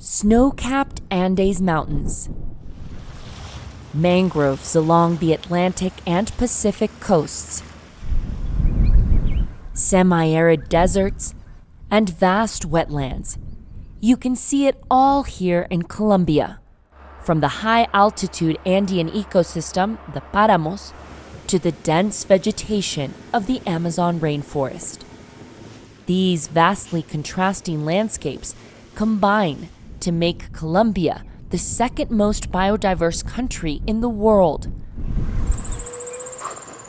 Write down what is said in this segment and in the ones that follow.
Snow-capped Andes Mountains, mangroves along the Atlantic and Pacific coasts, semi-arid deserts, and vast wetlands. You can see it all here in Colombia, from the high-altitude Andean ecosystem, the páramos, to the dense vegetation of the Amazon rainforest. These vastly contrasting landscapes combine to make Colombia the second most biodiverse country in the world.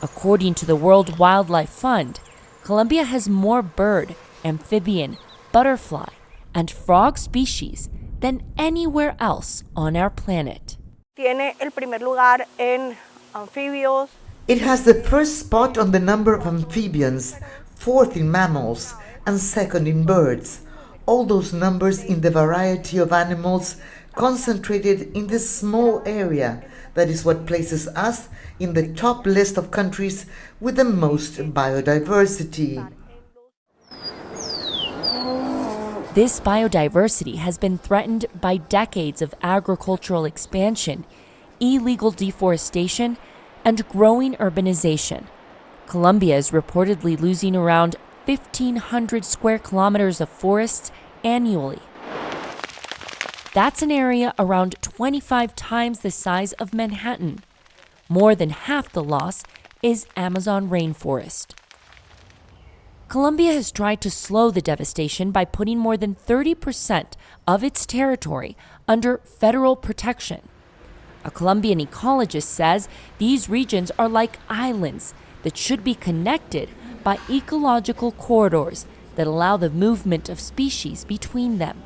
According to the World Wildlife Fund, Colombia has more bird, amphibian, butterfly, and frog species than anywhere else on our planet. Tiene el primer lugar en anfibios. It has the first spot on the number of amphibians, fourth in mammals, and second in birds. All those numbers in the variety of animals concentrated in this small area. That is what places us in the top list of countries with the most biodiversity. This biodiversity has been threatened by decades of agricultural expansion, illegal deforestation, and growing urbanization. Colombia is reportedly losing around 1,500 square kilometers of forests annually. That's an area around 25 times the size of Manhattan. More than half the loss is Amazon rainforest. Colombia has tried to slow the devastation by putting more than 30% of its territory under federal protection. A Colombian ecologist says these regions are like islands that should be connected by ecological corridors that allow the movement of species between them.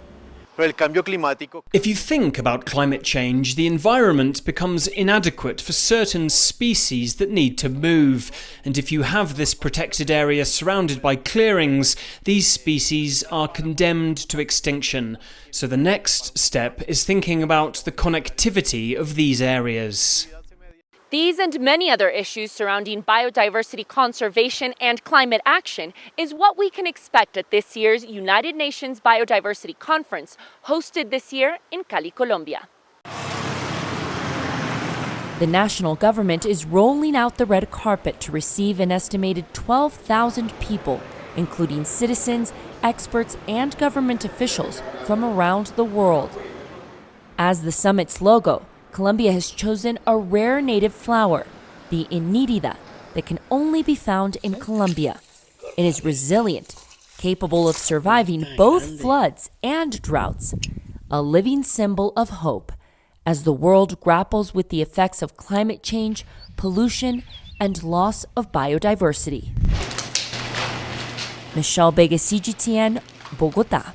If you think about climate change, the environment becomes inadequate for certain species that need to move. And if you have this protected area surrounded by clearings, these species are condemned to extinction. So the next step is thinking about the connectivity of these areas. These and many other issues surrounding biodiversity conservation and climate action is what we can expect at this year's United Nations Biodiversity Conference, hosted this year in Cali, Colombia. The national government is rolling out the red carpet to receive an estimated 12,000 people, including citizens, experts, and government officials from around the world. As the summit's logo, Colombia has chosen a rare native flower, the inítida, that can only be found in Colombia. It is resilient, capable of surviving both floods and droughts, a living symbol of hope as the world grapples with the effects of climate change, pollution, and loss of biodiversity. Michelle Begasigitian, Bogotá.